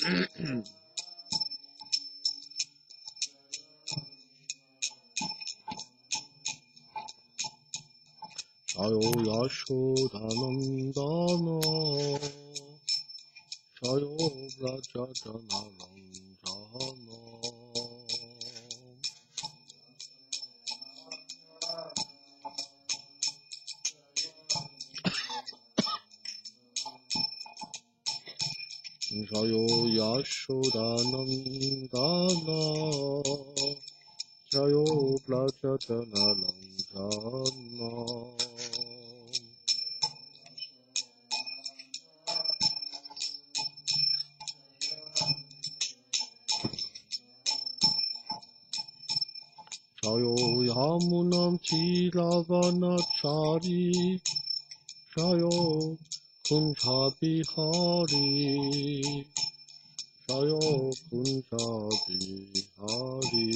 Jayo Yashodanandana Jayo Vrajajanarandana Jayo Yashodanandana Jayo Vrajajanarandana Jayo Yamunam Tilavanachari Jayo Kunja Bihari Jayo Kunja Bihari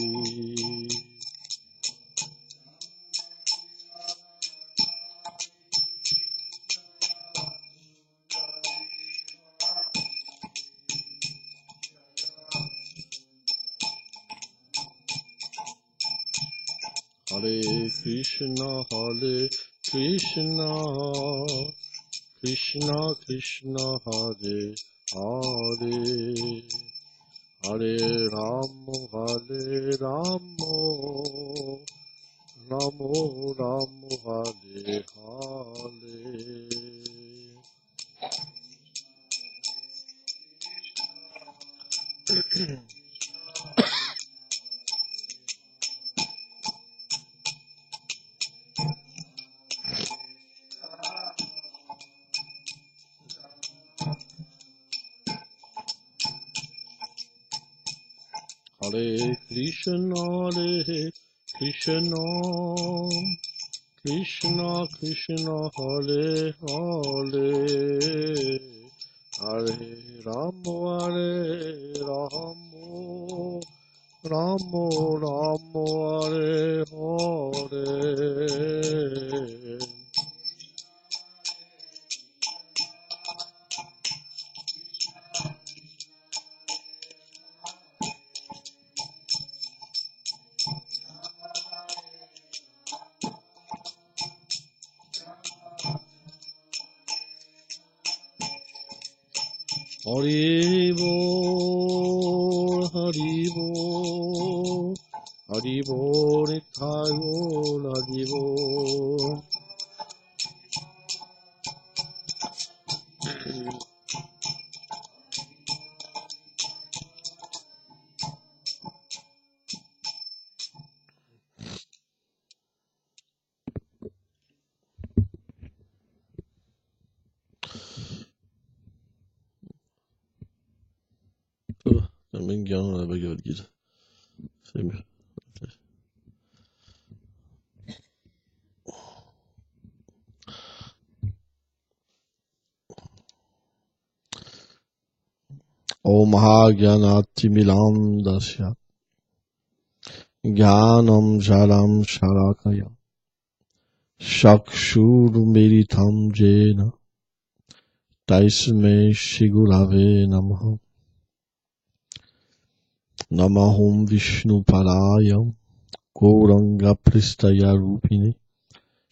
Hare Krishna Krishna Krishna Hare Hare Hare Ramo Ramo Ramo Hare Hare Hare Krishna Krishna Krishna Hare Hare Hare Ramo Ramo Ramo Hare Hare Haribol, Haribol, Haribol, Haribol, Haribol. J'aime bien la Bhagavad Gita. C'est mieux. Om Mahagyanatimilandasya Gyanam Jalam Sharakaya Shakshurumiritam Jena Taisme Shigurave Namaha Namahum Vishnu Parayam Gauranga Pristaya Rupine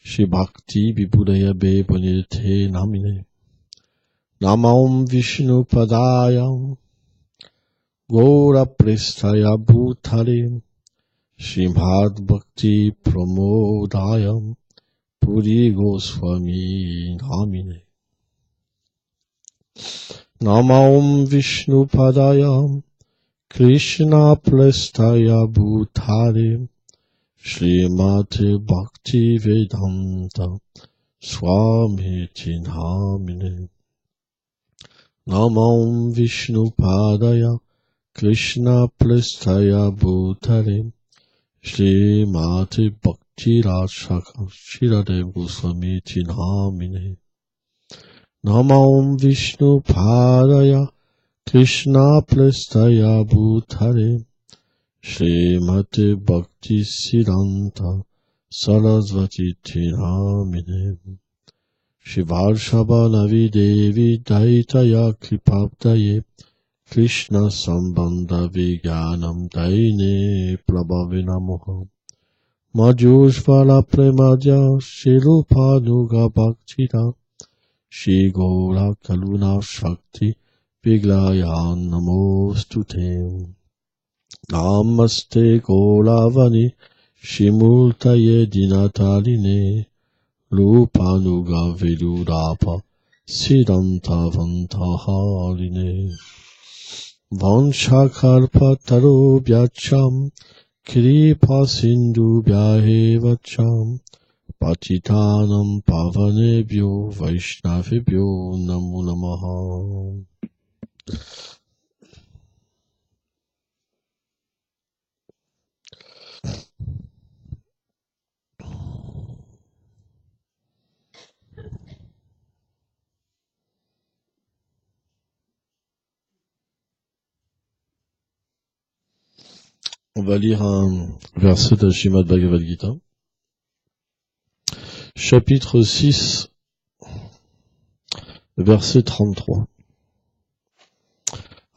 Shibhakti Vibhudaya Bebonite Namine Namahum Vishnu Padayam Gaura Pristaya Bhutale Shrimad Bhakti Pramodayam Puri Goswami Namine Namahum Vishnu Padayam Krishna Prestaya Bhutale Srimati Bhakti Vedanta Swami Namine Namahum Vishnu Padaya Krishna Prestaya Bhutale Srimati Bhakti Rashaka Shiradev Goswami Namine Namahum Vishnu Padaya Krishna Prestaya Bhutale Srimati Bhakti Siddhanta Sarasvati Namine Shivarshabha Navi Devi Daitaya Kripabdaye Krishna Sambandha Viganam Daine Prabhavinamoham Madhyushvala Premadya Shirupanuga Bhaktita Shri Gora Kaluna Shakti Viglaya Namostute Namaste Golavani Shimultaye Dinataline Lupanuga Vidurapa Siddhanta Vantahaline Vanchakalpa Tarubhyacham Kripa Sindhu Vyahevacham Patitanam Pavanebhyo Vaishnavibhyo Namo Namaha. On va lire un verset de Srimad Bhagavad Gita. Chapitre 6, verset 33.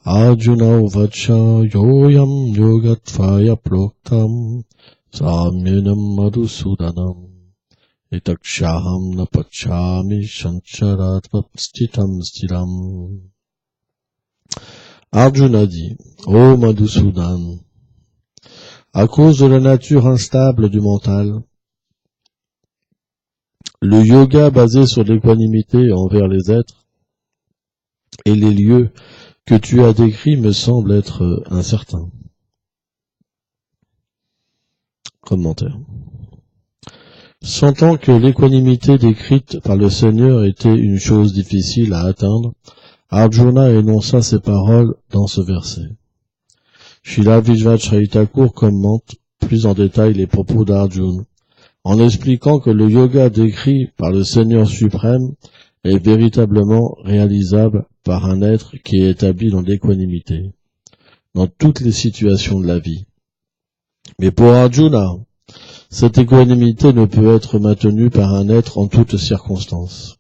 Arjuna uvacha yoyam yogatvaya proktam samyenam madhusudanam etakshaham napachami shancharatva stitam stilam. Arjuna dit, ô Madhusudan, à cause de la nature instable du mental, le yoga basé sur l'équanimité envers les êtres et les lieux que tu as décrits me semble être incertain. Commentaire. Sentant que l'équanimité décrite par le Seigneur était une chose difficile à atteindre, Arjuna énonça ces paroles dans ce verset. Srila Vishvacharya Thakur commente plus en détail les propos d'Arjuna, en expliquant que le yoga décrit par le Seigneur suprême est véritablement réalisable par un être qui est établi dans l'équanimité, dans toutes les situations de la vie. Mais pour Arjuna, cette équanimité ne peut être maintenue par un être en toutes circonstances.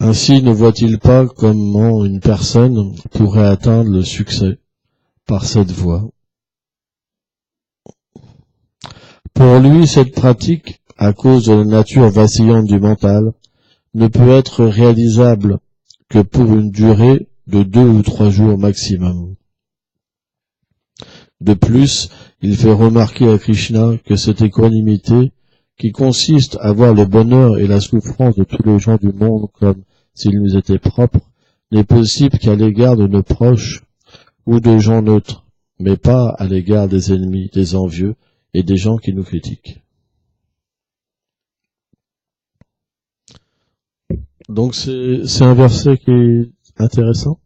Ainsi ne voit-il pas comment une personne pourrait atteindre le succès par cette voie. Pour lui, cette pratique, à cause de la nature vacillante du mental, ne peut être réalisable que pour une durée de 2 ou 3 jours maximum. De plus, il fait remarquer à Krishna que cette équanimité, qui consiste à voir le bonheur et la souffrance de tous les gens du monde comme s'ils nous étaient propres, n'est possible qu'à l'égard de nos proches ou de gens neutres, mais pas à l'égard des ennemis, des envieux et des gens qui nous critiquent. Donc c'est un verset qui est intéressant.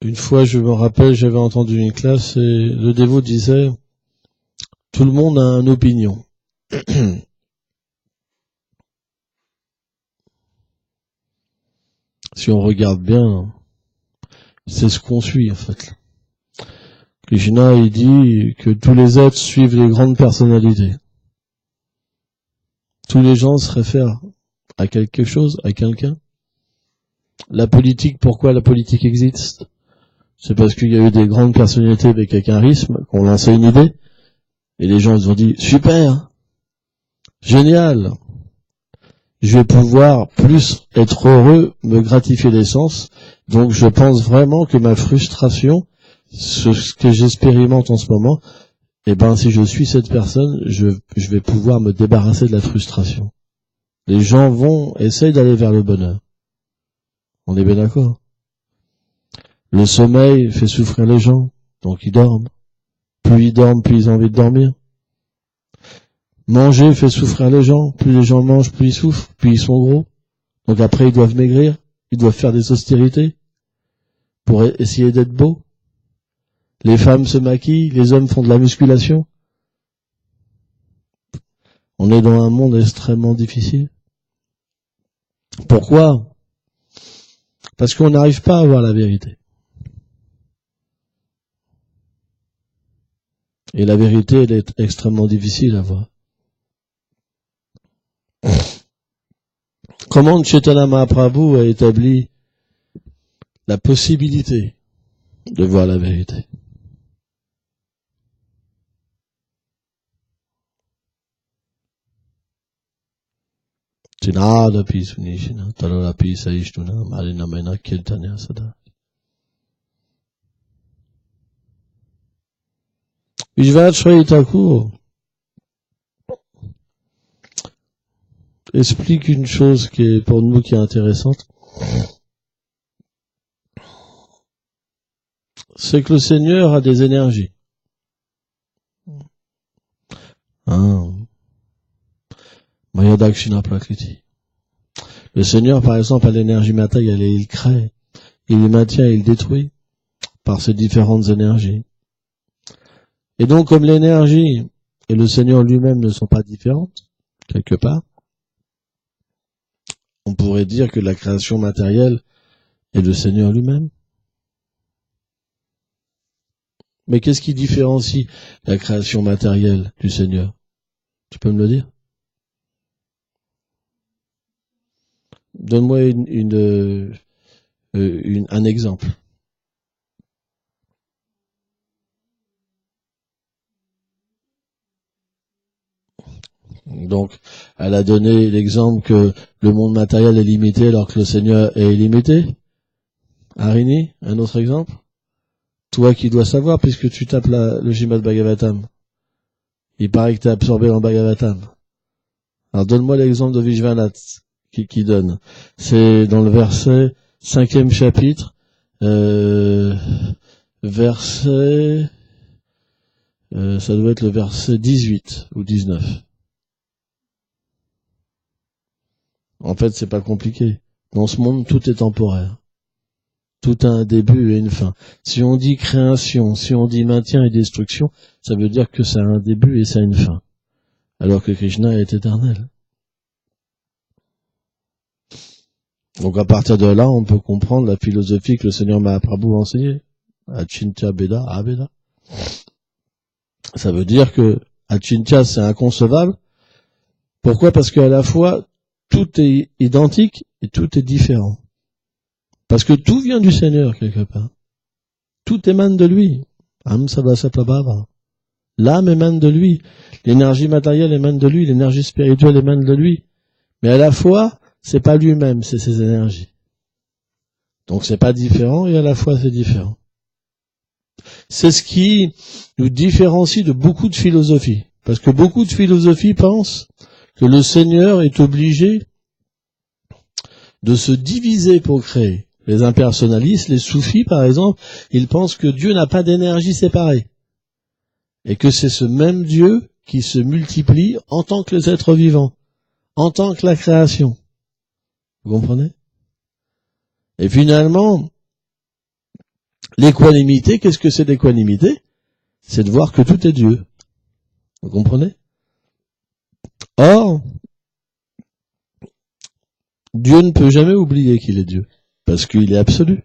Une fois, je me rappelle, j'avais entendu une classe et le dévot disait « Tout le monde a une opinion ». Si on regarde bien, c'est ce qu'on suit en fait. Krishna, il dit que tous les êtres suivent les grandes personnalités. Tous les gens se réfèrent à quelque chose, à quelqu'un. La politique, pourquoi la politique existe? C'est parce qu'il y a eu des grandes personnalités avec un charisme qui ont lancé une idée, et les gens ils ont dit « Super, génial, je vais pouvoir plus être heureux, me gratifier les sens, donc je pense vraiment que ma frustration, ce que j'expérimente en ce moment, eh ben si je suis cette personne, je vais pouvoir me débarrasser de la frustration. » Les gens essayent d'aller vers le bonheur. On est bien d'accord? Le sommeil fait souffrir les gens, donc ils dorment. Plus ils dorment, plus ils ont envie de dormir. Manger fait souffrir les gens. Plus les gens mangent, plus ils souffrent, plus ils sont gros. Donc après, ils doivent maigrir. Ils doivent faire des austérités pour essayer d'être beaux. Les femmes se maquillent, les hommes font de la musculation. On est dans un monde extrêmement difficile. Pourquoi? Parce qu'on n'arrive pas à voir la vérité. Et la vérité, elle est extrêmement difficile à voir. Comment Chaitanya Mahaprabhu a établi la possibilité de voir la vérité? Tinadapi sunishina, tararapi saishtuna, marinamena kirtanya sada. Vishvacharya Thakur explique une chose qui est pour nous qui est intéressante. C'est que le Seigneur a des énergies. Maya Dakshina Prakriti. Le Seigneur, par exemple, a l'énergie matérielle et il crée, il les maintient, il détruit par ses différentes énergies. Et donc, comme l'énergie et le Seigneur lui-même ne sont pas différentes, quelque part, on pourrait dire que la création matérielle est le Seigneur lui-même. Mais qu'est-ce qui différencie la création matérielle du Seigneur? Tu peux me le dire? Donne-moi un exemple. Donc, elle a donné l'exemple que le monde matériel est limité alors que le Seigneur est illimité. Harini, un autre exemple? Toi qui dois savoir puisque tu tapes le Srimad Bhagavatam. Il paraît que tu es absorbé dans Bhagavatam. Alors donne-moi l'exemple de Vishwanath qui donne. C'est dans le verset 5e chapitre, verset, ça doit être le verset 18 ou 19. En fait, c'est pas compliqué. Dans ce monde, tout est temporaire. Tout a un début et une fin. Si on dit création, si on dit maintien et destruction, ça veut dire que ça a un début et ça a une fin. Alors que Krishna est éternel. Donc à partir de là, on peut comprendre la philosophie que le Seigneur Mahaprabhu a enseignée. Achintya Beda, Abeda. Ça veut dire que Achintya, c'est inconcevable. Pourquoi? Parce qu'à la fois, tout est identique et tout est différent. Parce que tout vient du Seigneur, quelque part. Tout émane de lui. L'âme émane de lui. L'énergie matérielle émane de lui. L'énergie spirituelle émane de lui. Mais à la fois, c'est pas lui-même, c'est ses énergies. Donc c'est pas différent et à la fois c'est différent. C'est ce qui nous différencie de beaucoup de philosophies. Parce que beaucoup de philosophies pensent que le Seigneur est obligé de se diviser pour créer. Les impersonnalistes, les soufis par exemple, ils pensent que Dieu n'a pas d'énergie séparée. Et que c'est ce même Dieu qui se multiplie en tant que les êtres vivants, en tant que la création. Vous comprenez? Et finalement, l'équanimité, qu'est-ce que c'est l'équanimité? C'est de voir que tout est Dieu. Vous comprenez? Or, Dieu ne peut jamais oublier qu'il est Dieu, parce qu'il est absolu.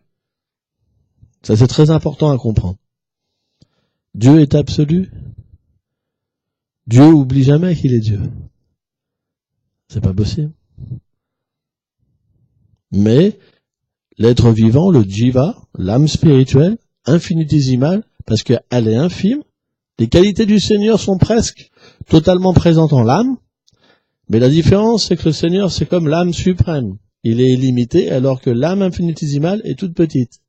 Ça, c'est très important à comprendre. Dieu est absolu. Dieu oublie jamais qu'il est Dieu. C'est pas possible. Mais, l'être vivant, le jiva, l'âme spirituelle, infinitésimale, parce qu'elle est infime, les qualités du Seigneur sont presque totalement présentes en l'âme, mais la différence, c'est que le Seigneur, c'est comme l'âme suprême. Il est illimité, alors que l'âme infinitésimale est toute petite.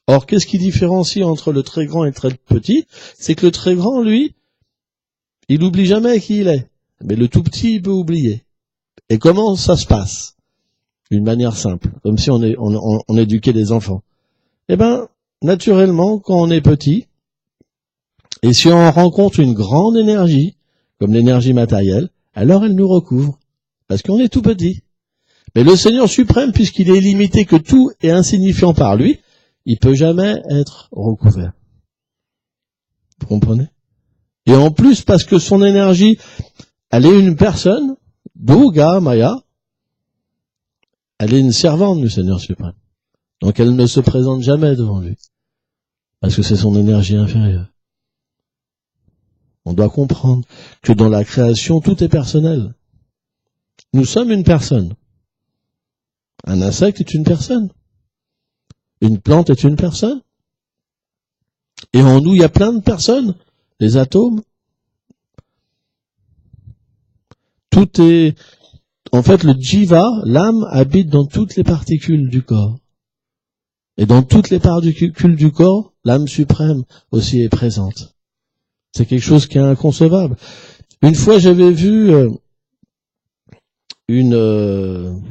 Or, qu'est-ce qui différencie entre le très grand et le très petit? C'est que le très grand, lui, il n'oublie jamais qui il est. Mais le tout petit, il peut oublier. Et comment ça se passe? D'une manière simple, comme si on éduquait les enfants. Eh ben, naturellement, quand on est petit, et si on rencontre une grande énergie, comme l'énergie matérielle, alors elle nous recouvre, parce qu'on est tout petit. Mais le Seigneur suprême, puisqu'il est illimité, que tout est insignifiant par lui, il peut jamais être recouvert. Vous comprenez? Et en plus, parce que son énergie, elle est une personne, Durga Maya, elle est une servante du Seigneur suprême. Donc elle ne se présente jamais devant lui, parce que c'est son énergie inférieure. On doit comprendre que dans la création, tout est personnel. Nous sommes une personne. Un insecte est une personne. Une plante est une personne. Et en nous, il y a plein de personnes. Les atomes. Tout est... En fait, le jiva, l'âme, habite dans toutes les particules du corps. Et dans toutes les particules du corps, l'âme suprême aussi est présente. C'est quelque chose qui est inconcevable. Une fois, j'avais vu une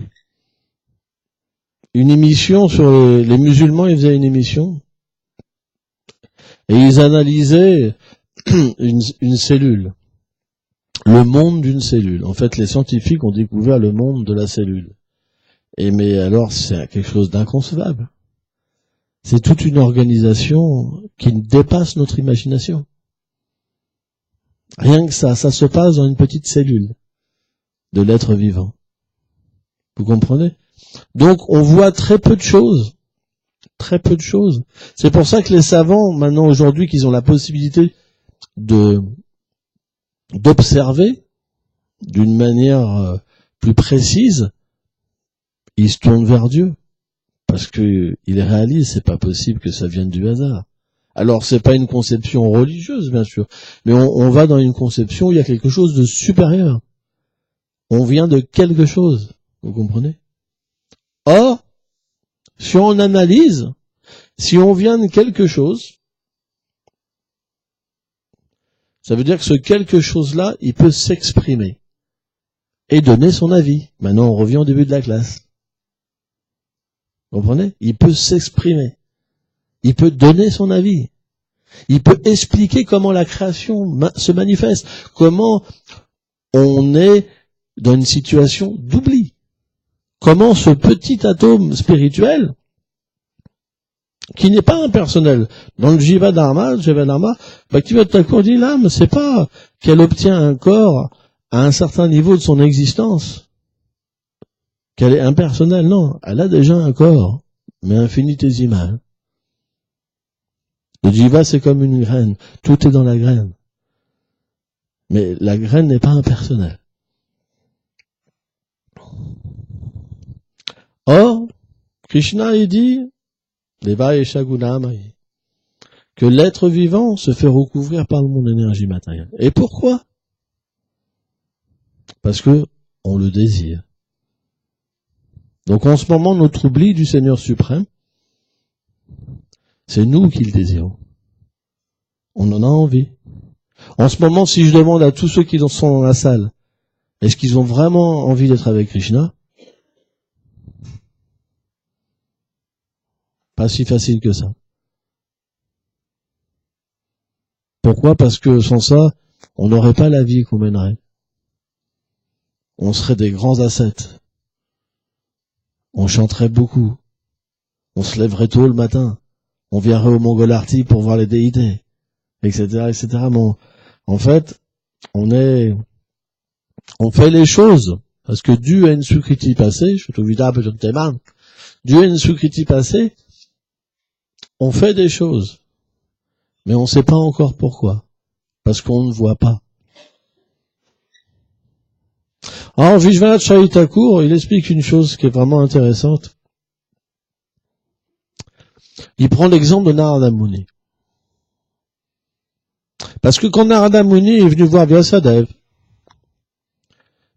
émission sur les musulmans. Ils faisaient une émission et ils analysaient une cellule, le monde d'une cellule. En fait, les scientifiques ont découvert le monde de la cellule. Mais alors, c'est quelque chose d'inconcevable. C'est toute une organisation qui dépasse notre imagination. Rien que ça se passe dans une petite cellule de l'être vivant. Vous comprenez? Donc, on voit très peu de choses. Très peu de choses. C'est pour ça que les savants, maintenant, aujourd'hui, qu'ils ont la possibilité d'observer d'une manière plus précise, ils se tournent vers Dieu. Parce que ils réalisent, c'est pas possible que ça vienne du hasard. Alors, c'est pas une conception religieuse, bien sûr, mais on va dans une conception où il y a quelque chose de supérieur. On vient de quelque chose, vous comprenez? Or, si on analyse, si on vient de quelque chose, ça veut dire que ce quelque chose-là, il peut s'exprimer et donner son avis. Maintenant, on revient au début de la classe. Vous comprenez? Il peut s'exprimer. Il peut donner son avis. Il peut expliquer comment la création se manifeste. Comment on est dans une situation d'oubli. Comment ce petit atome spirituel, qui n'est pas impersonnel, dans le Jiva Dharma, Bhaktivinoda Thakur dit l'âme, c'est pas qu'elle obtient un corps à un certain niveau de son existence, qu'elle est impersonnelle, non, elle a déjà un corps, mais infinitésimal. Le jiva, c'est comme une graine, tout est dans la graine. Mais la graine n'est pas impersonnelle. Or, Krishna, il dit, que l'être vivant se fait recouvrir par le monde d'énergie matérielle. Et pourquoi? Parce que on le désire. Donc en ce moment, notre oubli du Seigneur suprême, c'est nous qui le désirons. On en a envie. En ce moment, si je demande à tous ceux qui sont dans la salle, est-ce qu'ils ont vraiment envie d'être avec Krishna? Pas si facile que ça. Pourquoi? Parce que sans ça, on n'aurait pas la vie qu'on mènerait. On serait des grands ascètes. On chanterait beaucoup. On se lèverait tôt le matin. On viendrait au Mongolarti pour voir les déités, etc., etc. Bon, en fait, on fait les choses parce que dû à une sukriti passée, dû à une sukriti passée, on fait des choses, mais on ne sait pas encore pourquoi, parce qu'on ne voit pas. Alors, Vishwanath Chaitanya Thakur, il explique une chose qui est vraiment intéressante. Il prend l'exemple de Narada Muni. Parce que quand Narada Muni est venu voir Vyasadeva,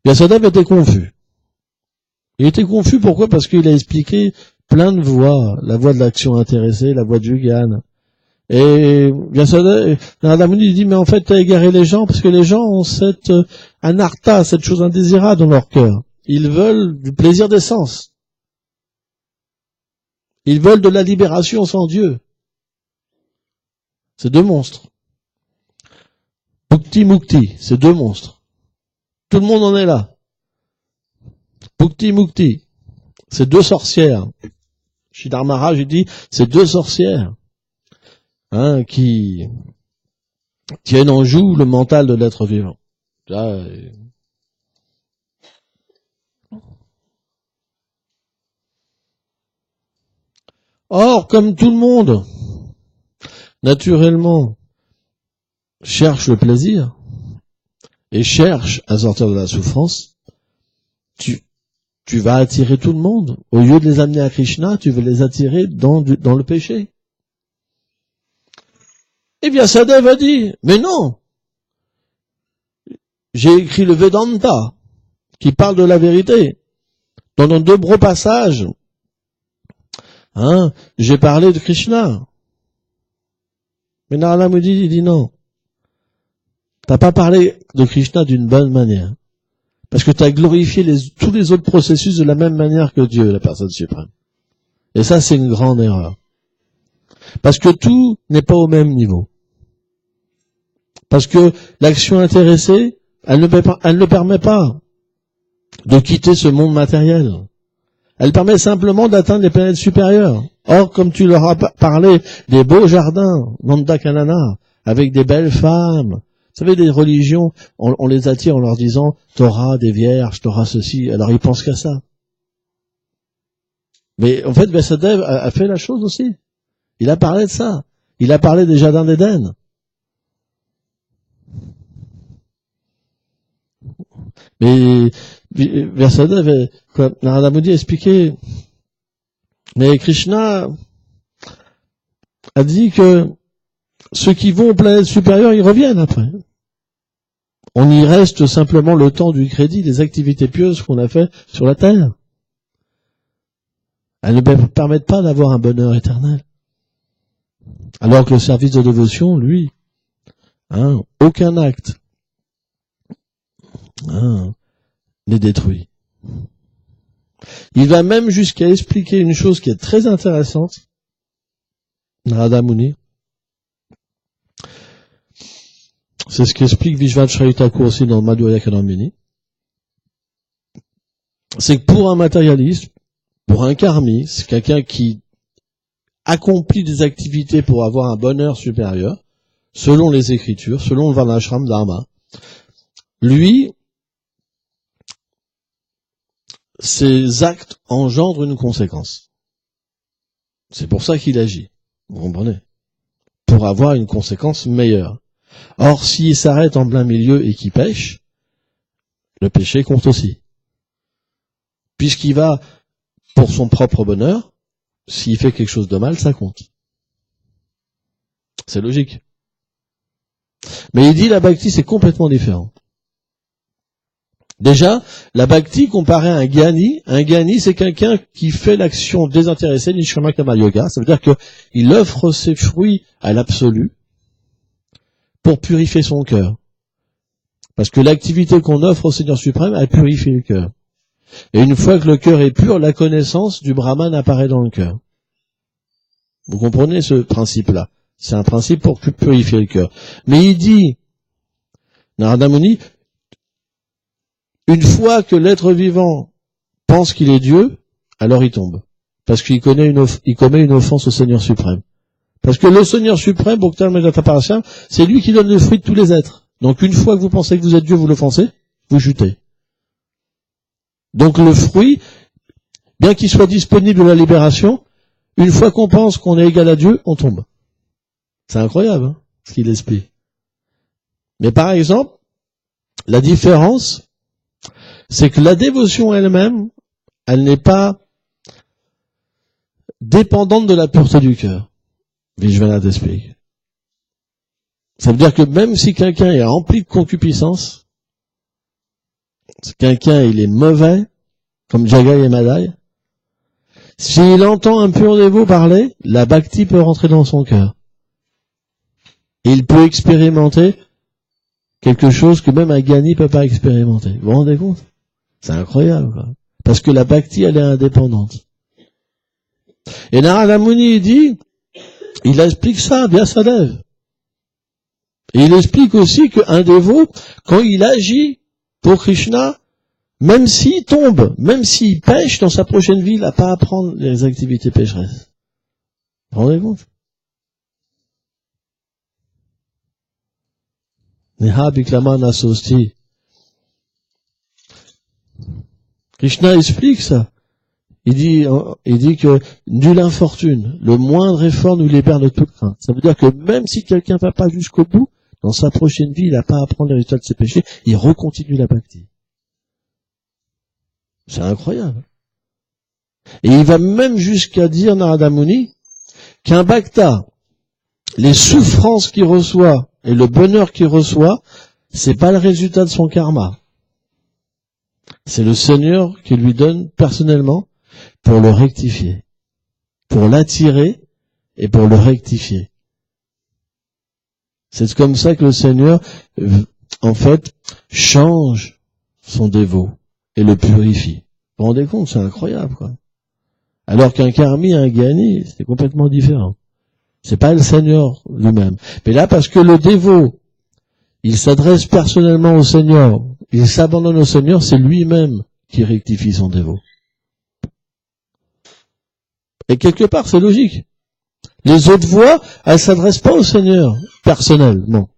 Vyasadeva était confus. Il était confus, pourquoi? Parce qu'il a expliqué plein de voies, la voie de l'action intéressée, la voie du Jnana. Et Narada Muni dit, mais en fait, tu as égaré les gens, parce que les gens ont cette anartha, cette chose indésirable dans leur cœur. Ils veulent du plaisir des sens. Ils veulent de la libération sans Dieu. C'est deux monstres. Bhukti Mukti, c'est deux monstres. Tout le monde en est là. Bhukti Mukti, c'est deux sorcières. Sridhar Maharaj dit, c'est deux sorcières. Qui tiennent en joue le mental de l'être vivant. Là, or, comme tout le monde, naturellement, cherche le plaisir et cherche à sortir de la souffrance, tu vas attirer tout le monde. Au lieu de les amener à Krishna, tu veux les attirer dans le péché. Eh bien, Vyasadeva a dit, mais non, j'ai écrit le Vedanta, qui parle de la vérité. Dans 2 gros passages, j'ai parlé de Krishna. Mais Narada Muni, il dit non. T'as pas parlé de Krishna d'une bonne manière. Parce que t'as glorifié tous les autres processus de la même manière que Dieu, la personne suprême. Et ça, c'est une grande erreur. Parce que tout n'est pas au même niveau. Parce que l'action intéressée, elle ne permet pas de quitter ce monde matériel. Elle permet simplement d'atteindre les planètes supérieures. Or, comme tu leur as parlé des beaux jardins, Nanda Kanana, avec des belles femmes, vous savez, des religions, on les attire en leur disant, t'auras des vierges, t'auras ceci, alors ils pensent qu'à ça. Mais en fait, Vyasadeva a fait la chose aussi. Il a parlé de ça. Il a parlé des jardins d'Éden. Mais Vyasadeva, comme Narada Muni a expliqué, mais Krishna a dit que ceux qui vont aux planètes supérieures, ils reviennent après. On y reste simplement le temps du crédit, des activités pieuses qu'on a fait sur la terre. Elles ne permettent pas d'avoir un bonheur éternel. Alors que le service de dévotion, lui, aucun acte n'est détruit. Il va même jusqu'à expliquer une chose qui est très intéressante, Narada Muni. C'est ce qu'explique Vishvacharya Thakur aussi dans Madhurya Kadambini. C'est que pour un matérialiste, pour un karmi, c'est quelqu'un qui accomplit des activités pour avoir un bonheur supérieur, selon les Écritures, selon le Varnashram Dharma, lui, ses actes engendrent une conséquence. C'est pour ça qu'il agit. Vous comprenez? Pour avoir une conséquence meilleure. Or, s'il s'arrête en plein milieu et qu'il pêche, le péché compte aussi. Puisqu'il va pour son propre bonheur, s'il fait quelque chose de mal, ça compte. C'est logique. Mais il dit la bhakti, c'est complètement différent. Déjà, la bhakti comparée à un gyani, c'est quelqu'un qui fait l'action désintéressée, nishkama kama yoga. Ça veut dire qu'il offre ses fruits à l'absolu pour purifier son cœur. Parce que l'activité qu'on offre au Seigneur suprême, elle purifie le cœur. Et une fois que le cœur est pur, la connaissance du Brahman apparaît dans le cœur. Vous comprenez ce principe-là? C'est un principe pour purifier le cœur. Mais il dit, Narada Muni, une fois que l'être vivant pense qu'il est Dieu, alors il tombe. Parce qu'il commet une offense au Seigneur suprême. Parce que le Seigneur suprême, Bhoktal Medata Parasham, c'est lui qui donne le fruit de tous les êtres. Donc une fois que vous pensez que vous êtes Dieu, vous l'offensez, vous chutez. Donc le fruit, bien qu'il soit disponible de la libération, une fois qu'on pense qu'on est égal à Dieu, on tombe. C'est incroyable, ce qu'il explique. Mais par exemple, la différence, c'est que la dévotion elle-même, elle n'est pas dépendante de la pureté du cœur. Vishwanath explique. Ça veut dire que même si quelqu'un est rempli de concupiscence, si quelqu'un il est mauvais, comme Jagai et Madai, s'il entend un pur dévot parler, la bhakti peut rentrer dans son cœur. Et il peut expérimenter quelque chose que même un gyani peut pas expérimenter. Vous vous rendez compte? C'est incroyable, quoi. Parce que la bhakti, elle est indépendante. Et Narada Muni dit, il explique ça, Vyasadeva. Et il explique aussi qu'un dévot, quand il agit pour Krishna, même s'il tombe, même s'il pêche dans sa prochaine vie, il n'a pas à prendre les activités pécheresses. Vous vous rendez compte? Neha Biklama Nasosti. Krishna explique ça. Il dit que nulle infortune, le moindre effort nous libère de toute crainte. Ça veut dire que même si quelqu'un ne va pas jusqu'au bout, dans sa prochaine vie, il n'a pas à prendre les résultats de ses péchés, il recontinue la bhakti. C'est incroyable. Et il va même jusqu'à dire, Narada Muni, qu'un bhakta, les souffrances qu'il reçoit et le bonheur qu'il reçoit, c'est pas le résultat de son karma. C'est le Seigneur qui lui donne personnellement pour le rectifier, pour l'attirer et pour le rectifier. C'est comme ça que le Seigneur, en fait, change son dévot et le purifie. Vous vous rendez compte, c'est incroyable, quoi. Alors qu'un karmi, un gyani, c'est complètement différent. C'est pas le Seigneur lui-même. Mais là, parce que le dévot, il s'adresse personnellement au Seigneur, il s'abandonne au Seigneur, c'est lui-même qui rectifie son dévot. Et quelque part, c'est logique. Les autres voies, elles s'adressent pas au Seigneur, personnellement.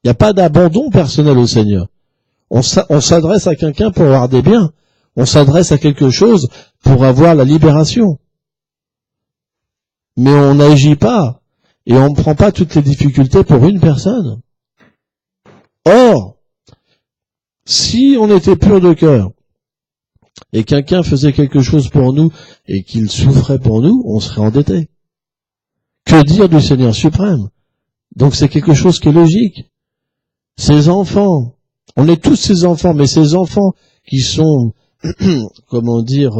Il n'y a pas d'abandon personnel au Seigneur. On s'adresse à quelqu'un pour avoir des biens. On s'adresse à quelque chose pour avoir la libération. Mais on n'agit pas et on ne prend pas toutes les difficultés pour une personne. Or, si on était pur de cœur et quelqu'un faisait quelque chose pour nous et qu'il souffrait pour nous, on serait endetté. Que dire du Seigneur suprême? Donc c'est quelque chose qui est logique. Ces enfants, on est tous ces enfants, mais ces enfants qui sont, comment dire,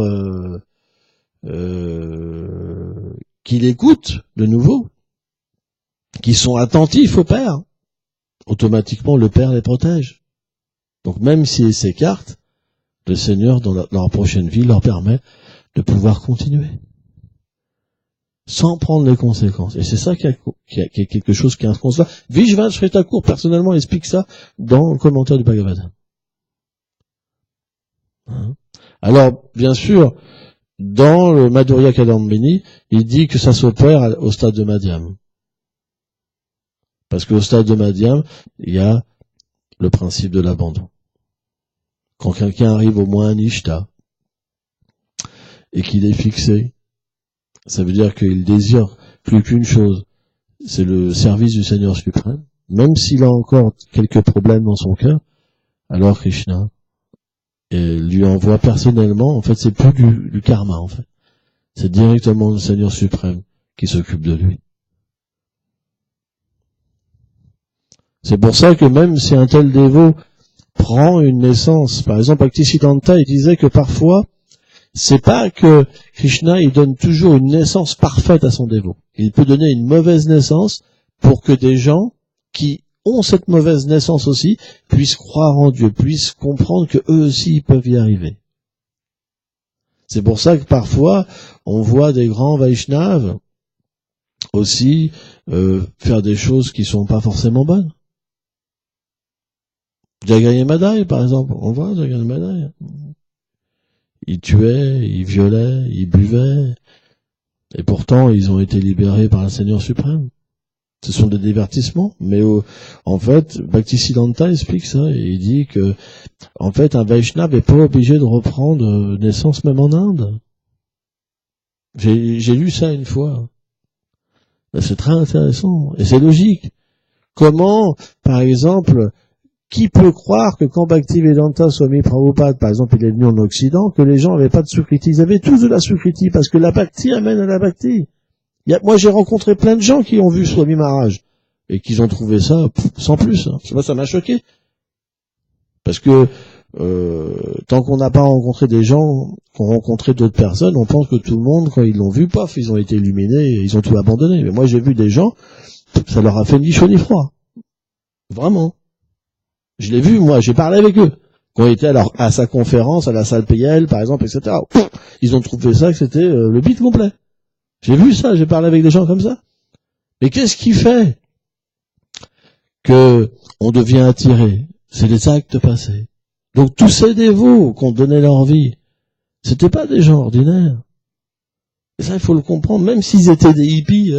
qui l'écoutent de nouveau, qui sont attentifs au Père, automatiquement le Père les protège. Donc même s'ils s'écartent, le Seigneur, dans leur prochaine vie, leur permet de pouvoir continuer, sans prendre les conséquences. Et c'est ça qui est quelque chose qui est inconscient. Vishvashvara Thakur, personnellement, explique ça dans le commentaire du Bhagavad. Alors, bien sûr, dans le Madhurya Kadambini, il dit que ça s'opère au stade de Madhyam. Parce qu'au stade de Madhyam, il y a le principe de l'abandon. Quand quelqu'un arrive au moins à Nishta, et qu'il est fixé, ça veut dire qu'il désire plus qu'une chose, c'est le service du Seigneur suprême, même s'il a encore quelques problèmes dans son cœur, alors Krishna lui envoie personnellement, en fait c'est plus du karma en fait, c'est directement le Seigneur suprême qui s'occupe de lui. C'est pour ça que même si un tel dévot prend une naissance, par exemple Bhaktisiddhanta, il disait que parfois, c'est pas que Krishna, il donne toujours une naissance parfaite à son dévot. Il peut donner une mauvaise naissance pour que des gens qui ont cette mauvaise naissance aussi puissent croire en Dieu, puissent comprendre que eux aussi ils peuvent y arriver. C'est pour ça que parfois, on voit des grands Vaishnavas aussi faire des choses qui sont pas forcément bonnes. Jagannatha Madai, par exemple, on voit Jagannatha Madai. Ils tuaient, ils violaient, ils buvaient, et pourtant ils ont été libérés par le Seigneur suprême. Ce sont des divertissements, mais en fait, Bhaktisiddhanta explique ça, et il dit que, en fait, un Vaishnava n'est pas obligé de reprendre naissance même en Inde. J'ai lu ça une fois. C'est très intéressant, et c'est logique. Comment, par exemple, qui peut croire que quand Bhaktivedanta Swami Prabhupada, par exemple, il est venu en Occident, que les gens n'avaient pas de Sukriti? Ils avaient tous de la Sukriti, parce que la Bhakti amène à la Bhakti. Moi, j'ai rencontré plein de gens qui ont vu Swami Maharaj, et qui ont trouvé ça sans plus. Hein. Moi, ça m'a choqué. Parce que tant qu'on n'a pas rencontré des gens qui ont rencontré d'autres personnes, on pense que tout le monde, quand ils l'ont vu, paf, ils ont été illuminés, et ils ont tout abandonné. Mais moi, j'ai vu des gens, ça leur a fait ni chaud ni froid. Vraiment. Je l'ai vu, moi, j'ai parlé avec eux. Quand ils étaient à sa conférence, à la salle PL, par exemple, etc. Ils ont trouvé ça que c'était le beat complet. J'ai vu ça, j'ai parlé avec des gens comme ça. Mais qu'est-ce qui fait que on devient attiré? C'est les actes passés. Donc tous ces dévots qui ont donné leur vie, c'était pas des gens ordinaires. Et ça, il faut le comprendre, même s'ils étaient des hippies,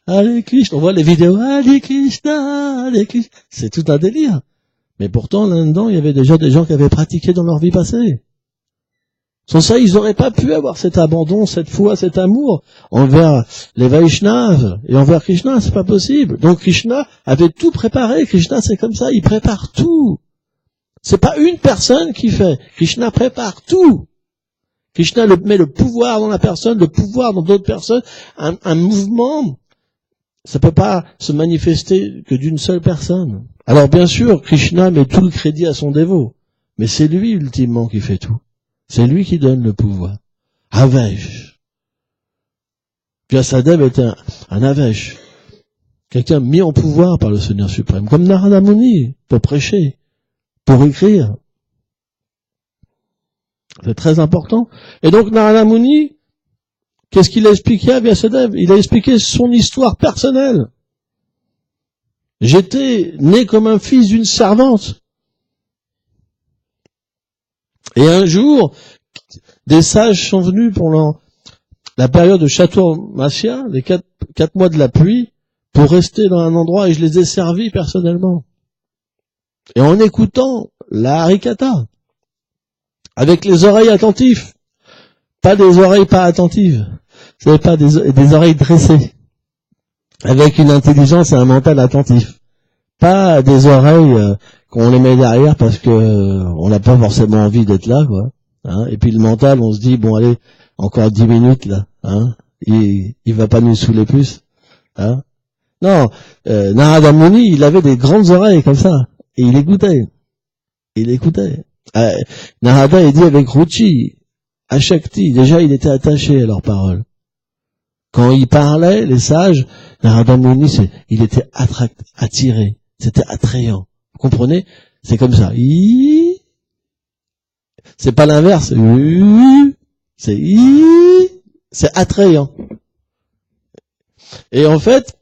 Hare Krishna, on voit les vidéos, Hare Krishna, Hare Krishna, c'est tout un délire. Mais pourtant, là-dedans, il y avait déjà des gens qui avaient pratiqué dans leur vie passée. Sans ça, ils n'auraient pas pu avoir cet abandon, cette foi, cet amour envers les Vaishnavas et envers Krishna, c'est pas possible. Donc Krishna avait tout préparé. Krishna, c'est comme ça, il prépare tout. C'est pas une personne qui fait. Krishna prépare tout. Krishna met le pouvoir dans la personne, le pouvoir dans d'autres personnes. Un mouvement, ça peut pas se manifester que d'une seule personne. Alors bien sûr, Krishna met tout le crédit à son dévot. Mais c'est lui, ultimement, qui fait tout. C'est lui qui donne le pouvoir. Avesh. Vyasadeva était un Avesh. Quelqu'un mis en pouvoir par le Seigneur suprême. Comme Narada Muni, pour prêcher, pour écrire. C'est très important. Et donc Narada Muni, qu'est-ce qu'il a expliqué à Vyasadeva? Il a expliqué son histoire personnelle. J'étais né comme un fils d'une servante. Et un jour, des sages sont venus pendant la période de Chaturmasya, les 4 mois de la pluie, pour rester dans un endroit, et je les ai servis personnellement. Et en écoutant la Harikatha, avec les oreilles attentives, pas des oreilles pas attentives, c'est pas des oreilles dressées, avec une intelligence et un mental attentif, pas des oreilles qu'on les met derrière parce que on n'a pas forcément envie d'être là, quoi. Hein, et puis le mental, on se dit bon allez, encore 10 minutes là, hein, il va pas nous saouler plus, hein. Non, Narada Muni, il avait des grandes oreilles comme ça, et il écoutait. Narada, il dit avec Ruchi, à Shakti, déjà il était attaché à leurs paroles. Quand il parlait, les sages, Narada Muni, il était attiré, c'était attrayant. Vous comprenez? C'est comme ça. C'est pas l'inverse. C'est attrayant. Et en fait,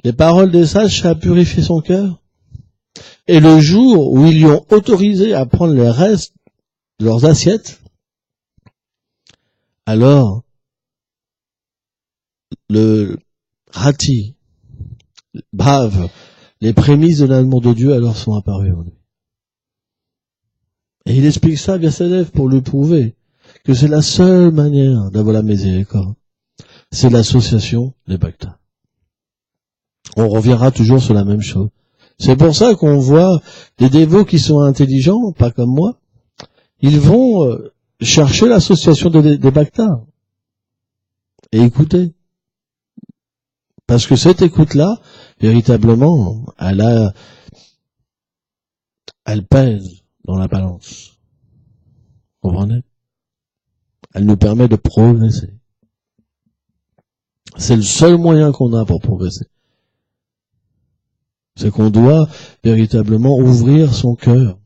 les paroles des sages, ça a purifié son cœur. Et le jour où ils lui ont autorisé à prendre les restes de leurs assiettes, alors, le rati, brave, les prémices de l'amour de Dieu alors sont apparues en lui. Et il explique ça à Vyasadeva pour lui prouver que c'est la seule manière d'avoir la miséricorde. C'est l'association des bhaktas. On reviendra toujours sur la même chose. C'est pour ça qu'on voit des dévots qui sont intelligents, pas comme moi, ils vont chercher l'association des bhaktas et écouter. Parce que cette écoute-là, véritablement, elle pèse dans la balance. Vous comprenez? Elle nous permet de progresser. C'est le seul moyen qu'on a pour progresser. C'est qu'on doit véritablement ouvrir son cœur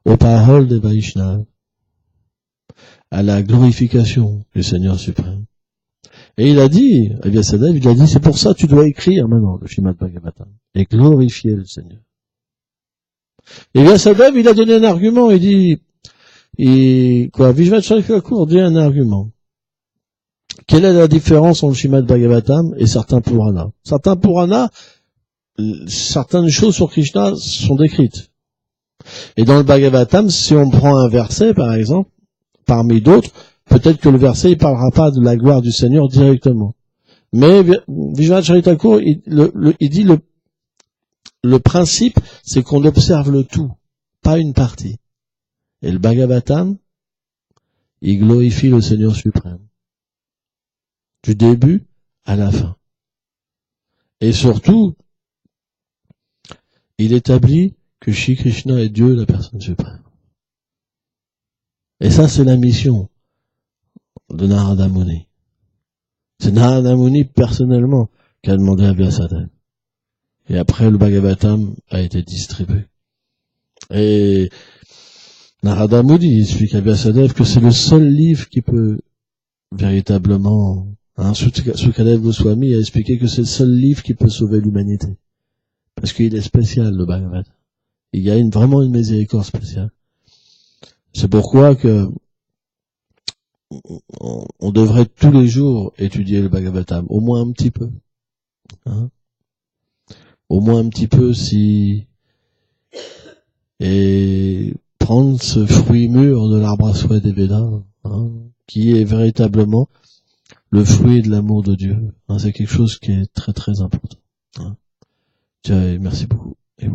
aux paroles des Vaishnavas, à la glorification du Seigneur suprême. Et il a dit, à Vyasadeva, il a dit, c'est pour ça que tu dois écrire maintenant le Srimad Bhagavatam et glorifier le Seigneur. Et Vyasadeva, il a donné un argument, il dit, Vishvacharya Thakur dit un argument. Quelle est la différence entre le Srimad Bhagavatam et certains Puranas? Certains Puranas, certaines choses sur Krishna sont décrites. Et dans le Bhagavatam, si on prend un verset, par exemple, parmi d'autres, peut-être que le verset, il parlera pas de la gloire du Seigneur directement. Mais Vishvacharya Thakur, il dit le principe, c'est qu'on observe le tout, pas une partie. Et le Bhagavatam, il glorifie le Seigneur suprême. Du début à la fin. Et surtout, il établit que Shri Krishna est Dieu, la personne suprême. Et ça, c'est la mission de Narada Muni. C'est Narada Muni, personnellement, qui a demandé à Vyasadeva. Et après, le Bhagavatam a été distribué. Et Narada Muni explique à Vyasadeva que c'est le seul livre qui peut véritablement... Sukadeva Goswami a expliqué que c'est le seul livre qui peut sauver l'humanité. Parce qu'il est spécial, le Bhagavatam. Il y a vraiment une miséricorde spéciale. C'est pourquoi que on devrait tous les jours étudier le Bhagavatam, au moins un petit peu. Hein? Au moins un petit peu, et prendre ce fruit mûr de l'arbre à soie des Védas, hein, qui est véritablement le fruit de l'amour de Dieu. Hein, c'est quelque chose qui est très très important. Hein. Tiens, merci beaucoup. Et